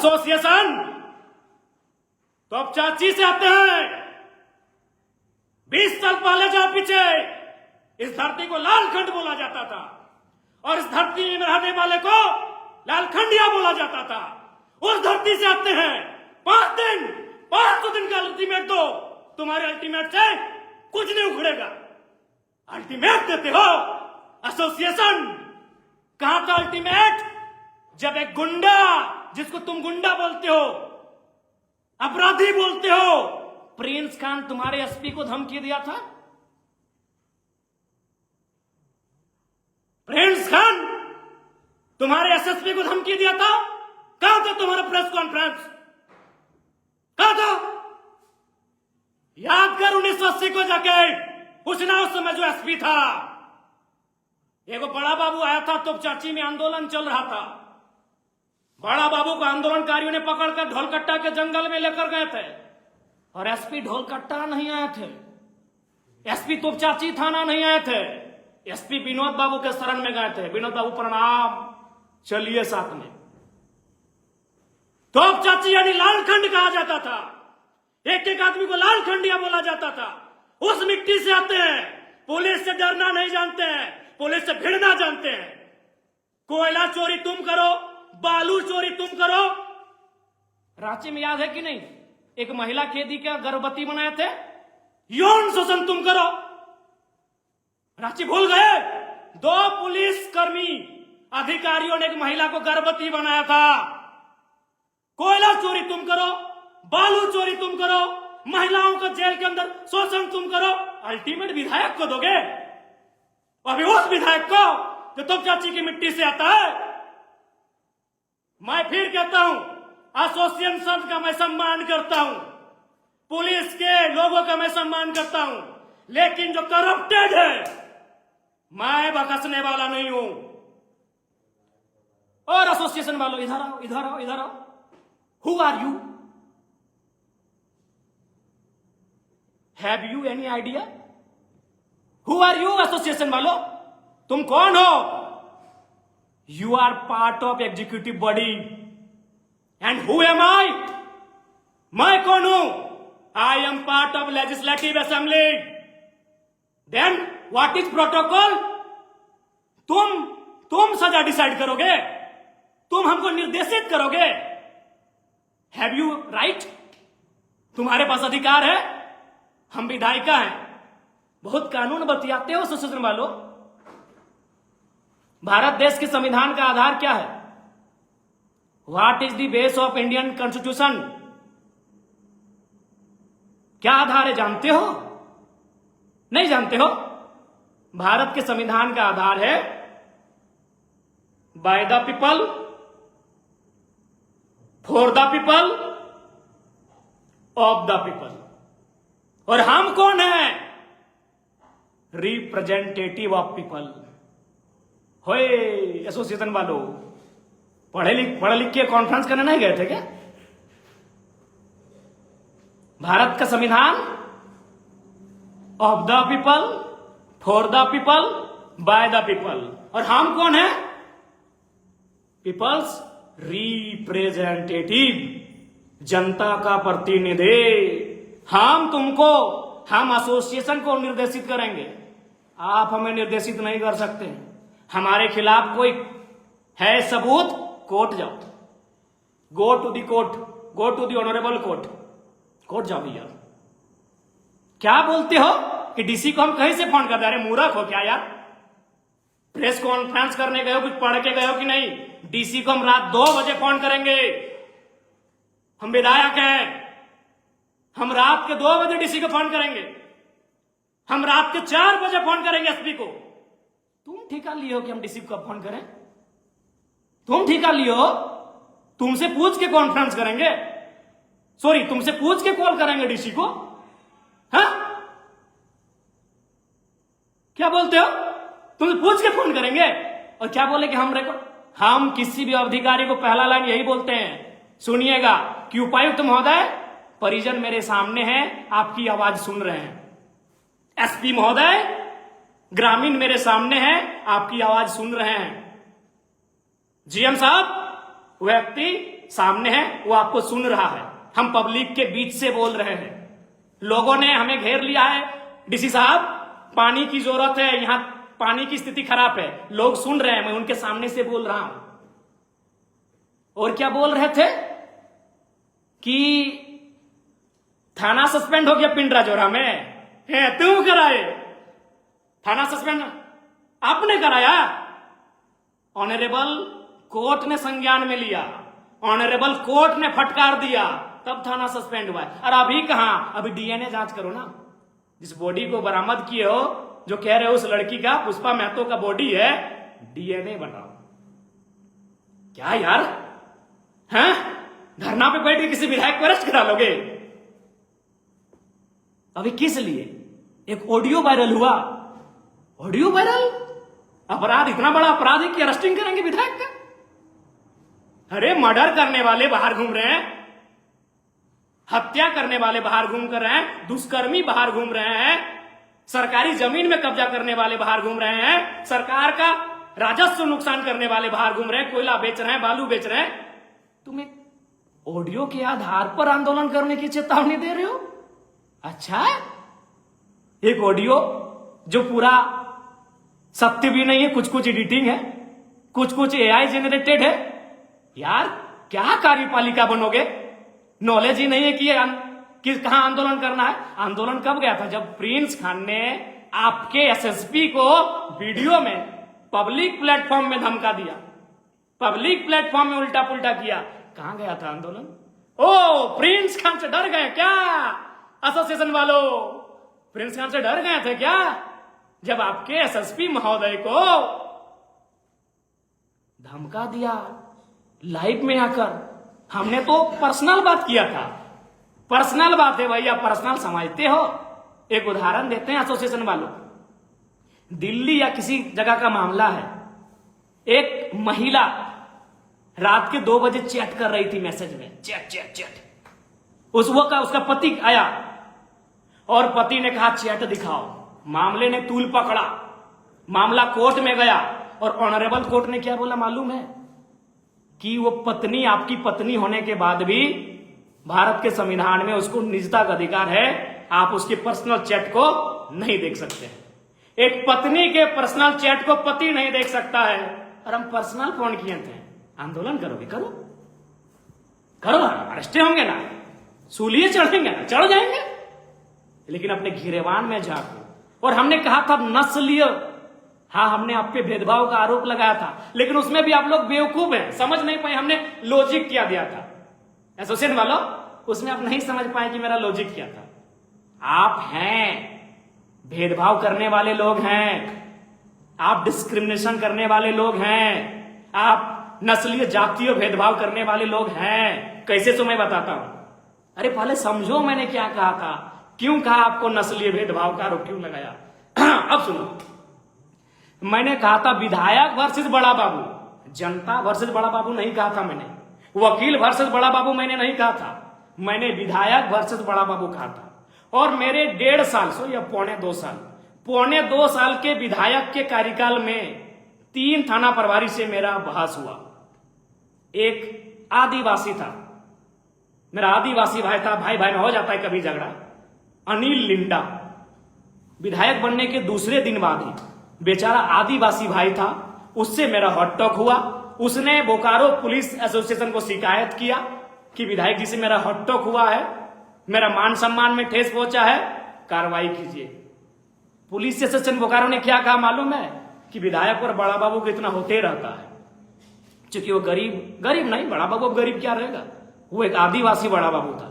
Association तो अब चाची से आते हैं। 20 साल पहले जाओ पीछे, इस धरती को लालखंड बोला जाता था और इस धरती में रहने वाले को लालखंडिया बोला जाता था। उस धरती से आते हैं। 500 दिन का अल्टीमेट दो, तुम्हारे अल्टीमेट से कुछ नहीं उखड़ेगा। अल्टीमेट देते हो एसोसिएशन। कहां था अल्टीमेट? जब एक गुंडा, जिसको तुम गुंडा बोलते हो, अपराधी बोलते हो, प्रिंस खान तुम्हारे एसपी को धमकी दिया था। प्रिंस खान तुम्हारे एसएसपी को धमकी दिया था। कहां था तुम्हारा प्रेस कॉन्फ्रेंस? कहां था? याद कर 1980 को जाके पूछना, उस समय जो एसपी था। एगो बड़ा बाबू आया था, तो चाची में आंदोलन चल रहा था। बड़ा बाबू को आंदोलनकारियों ने पकड़कर ढोलकट्टा के जंगल में लेकर गए थे और एसपी ढोलकट्टा नहीं आए थे, एसपी तोपचाची थाना नहीं आए थे, एसपी विनोद बाबू के शरण में गए थे। विनोद बाबू प्रणाम, चलिए साथ में। तोपचाची यानी लालखंड कहा जाता था। एक एक आदमी को लालखंडिया बोला जाता था। उस मिट्टी से आते हैं। पुलिस से डरना नहीं जानते हैं, पुलिस से भिड़ना जानते हैं। कोयला चोरी तुम करो, बालू चोरी तुम करो। रांची में याद है कि नहीं, एक महिला कैदी का गर्भवती बनाए थे। यौन शोषण तुम करो। रांची भूल गए? 2 पुलिस कर्मी अधिकारियों ने एक महिला को गर्भवती बनाया था। कोयला चोरी तुम करो, बालू चोरी तुम करो, महिलाओं को जेल के अंदर शोषण तुम करो। अल्टीमेट विधायक को दोगे? अभी उस विधायक को जो तुम चाची की मिट्टी से आता है। मैं फिर कहता हूं, एसोसिएशन का मैं सम्मान करता हूं, पुलिस के लोगों का मैं सम्मान करता हूं, लेकिन जो करप्टेड है मैं बकसने वाला नहीं हूं। और एसोसिएशन वालों, इधर आओ, इधर आओ, इधर आओ। Who are you? Have you any idea? Who are you association वालों? तुम कौन हो? You are part of executive body. And who am I? मैं कौन हूं? I am part of legislative assembly. Then what is protocol? तुम सजा decide करोगे, तुम हमको निर्देशित करोगे। Have you right? तुम्हारे पास अधिकार है। हम विधायिका हैं। बहुत कानून बतियाते हो एसोसिएशन वालों। भारत देश के संविधान का आधार क्या है? What is the base of Indian constitution? क्या आधार है, जानते हो? नहीं जानते हो? भारत के संविधान का आधार है by the people, for the people, of the people. और हम कौन है? Representative of people. होए एसोसिएशन वालों, पढ़े लिख के कॉन्फ्रेंस करने नहीं गए थे क्या? भारत का संविधान of the people, for the people, by the people. और हम कौन है? पीपल्स रिप्रेजेंटेटिव, जनता का प्रतिनिधि। हम एसोसिएशन को निर्देशित करेंगे, आप हमें निर्देशित नहीं कर सकते। हमारे खिलाफ कोई है सबूत, कोर्ट जाओ, go to the court, go to the honourable court, court जाओ भैया। क्या बोलते हो कि डीसी को हम कहीं से फोन कर दे? अरे मूर्ख हो क्या यार? प्रेस कॉन्फ्रेंस करने गए हो, कुछ पढ़ के गए हो कि नहीं? डीसी को हम रात 2 बजे फोन करेंगे। हम विधायक हैं, हम रात के 2 बजे डीसी को फोन करेंगे, हम रात के 4 बजे फोन करेंगे एसपी को। तुम ठेका लिए हो कि हम डीसी को फोन करें? तुम ठेका लिए हो? तुमसे पूछ के कॉन्फ्रेंस करेंगे, सॉरी तुमसे पूछ के कॉल करेंगे डीसी को? हाँ, क्या बोलते हो? तुमसे पूछ के फोन करेंगे और क्या बोले कि हम किसी भी अधिकारी को पहला लाइन यही बोलते हैं, सुनिएगा कि उपायुक्त महोदय, परिजन मेरे सामने हैं, आपकी आवाज सुन रहे हैं। एसपी महोदय, ग्रामीण मेरे सामने हैं, आपकी आवाज सुन रहे हैं। जीएम साहब, व्यक्ति सामने है, वो आपको सुन रहा है। हम पब्लिक के बीच से बोल रहे हैं। लोगों ने हमें घेर लिया है, डीसी साहब पानी की जरूरत है, यहां पानी की स्थिति खराब है। लोग सुन रहे हैं, मैं उनके सामने से बोल रहा हूं। और क्या बोल रहे थे कि थाना सस्पेंड हो गया पिंड राजौरा में। है तुम कराए थाना सस्पेंड, आपने कराया। ऑनरेबल कोर्ट ने संज्ञान में लिया, ऑनरेबल कोर्ट ने फटकार दिया, तब थाना सस्पेंड हुआ है। और अभी कहां, अभी डीएनए जांच करो ना। जिस बॉडी को बरामद किए हो, जो कह रहे हो उस लड़की का, पुष्पा महतो का बॉडी है, डीएनए बनाओ। क्या यार, हैं? धरना पे बैठ के किसी विधायक को अरेस्ट करा लोगे? अभी किस लिए? एक ऑडियो वायरल हुआ, ऑडियो वायरल, अपराध इतना बड़ा अपराध है कि अरेस्टिंग करेंगे विधायक का? अरे मर्डर करने वाले बाहर घूम रहे हैं, हत्या करने वाले बाहर घूम कर रहे हैं, दुष्कर्मी बाहर घूम रहे हैं, सरकारी जमीन में कब्जा करने वाले बाहर घूम रहे हैं, सरकार का राजस्व नुकसान करने वाले बाहर घूम रहे हैं, कोयला बेच रहे हैं, बालू बेच रहे हैं। तुम एक ऑडियो के आधार पर आंदोलन करने की चेतावनी दे रहे हो? अच्छा, एक ऑडियो जो पूरा सत्य भी नहीं है, कुछ कुछ एडिटिंग है, कुछ कुछ एआई जेनरेटेड है। यार क्या कार्यपालिका बनोगे? नॉलेज ही नहीं है कि कहां आंदोलन करना है। आंदोलन कब गया था? जब प्रिंस खान ने आपके एसएसपी को वीडियो में पब्लिक प्लेटफॉर्म में धमका दिया, पब्लिक प्लेटफॉर्म में उल्टा पुल्टा किया। कहां गया था आंदोलन? ओ, प्रिंस खान से डर गए क्या एसोसिएशन वालों? प्रिंस खान से डर गए थे क्या जब आपके एसएसपी महोदय को धमका दिया लाइव में आकर? हमने तो पर्सनल बात किया था, पर्सनल बात है भैया, पर्सनल समझते हो। एक उदाहरण देते हैं एसोसिएशन वालों, दिल्ली या किसी जगह का मामला है। एक महिला रात के 2 बजे चैट कर रही थी, मैसेज में चैट चैट चैट। उसका पति आया और पति ने कहा चैट दिखाओ। मामले ने तूल पकड़ा, मामला कोर्ट में गया और ऑनरेबल कोर्ट ने क्या बोला मालूम है? कि वो पत्नी, आपकी पत्नी होने के बाद भी भारत के संविधान में उसको निजता का अधिकार है, आप उसके पर्सनल चैट को नहीं देख सकते। एक पत्नी के पर्सनल चैट को पति नहीं देख सकता है। और हम पर्सनल फोन किए थे। आंदोलन करोगे? करो करो, अरेस्ट होंगे ना, सूलिए चढ़ेंगे ना, चढ़ जाएंगे, लेकिन अपने घिरेवान में जाकर। और हमने कहा था नस्लीय, हाँ हमने आप पे भेदभाव का आरोप लगाया था, लेकिन उसमें भी आप लोग बेवकूफ हैं, समझ नहीं पाए। हमने लॉजिक क्या दिया था एसोसिएशन वालों, उसमें आप नहीं समझ पाए कि मेरा लॉजिक क्या था। आप हैं भेदभाव करने वाले लोग हैं, आप डिस्क्रिमिनेशन करने वाले लोग हैं, आप नस्लीय जातीय भेदभाव करने वाले लोग हैं। कैसे तो मैं बताता हूं। अरे पहले समझो मैंने क्या कहा था, क्यों कहा आपको नस्लीय भेदभाव का आरोप क्यों लगाया। अब सुनो, मैंने कहा था विधायक वर्सेस बड़ा बाबू, जनता वर्सेस बड़ा बाबू नहीं कहा था मैंने, वकील वर्सेस बड़ा बाबू मैंने नहीं कहा था, मैंने विधायक वर्सेस बड़ा बाबू कहा था। और मेरे 1.5 साल या पौने 2 साल के विधायक के कार्यकाल में 3 थाना प्रभारी से मेरा बहस हुआ। एक आदिवासी था, मेरा आदिवासी भाई था, भाई भाई में हो जाता है कभी झगड़ा, अनिल लिंडा। विधायक बनने के दूसरे दिन बाद ही बेचारा आदिवासी भाई था, उससे मेरा हॉट टॉक हुआ। उसने बोकारो पुलिस एसोसिएशन को शिकायत किया कि विधायक जी से मेरा हॉट टॉक हुआ है, मेरा मान सम्मान में ठेस पहुंचा है, कार्रवाई कीजिए। पुलिस एसोसिएशन बोकारो ने क्या कहा मालूम है? कि विधायक और बड़ा बाबू को इतना होते रहता है, क्योंकि वो गरीब नहीं, बड़ा बाबू गरीब क्या रहेगा, वो एक आदिवासी बड़ा बाबू था।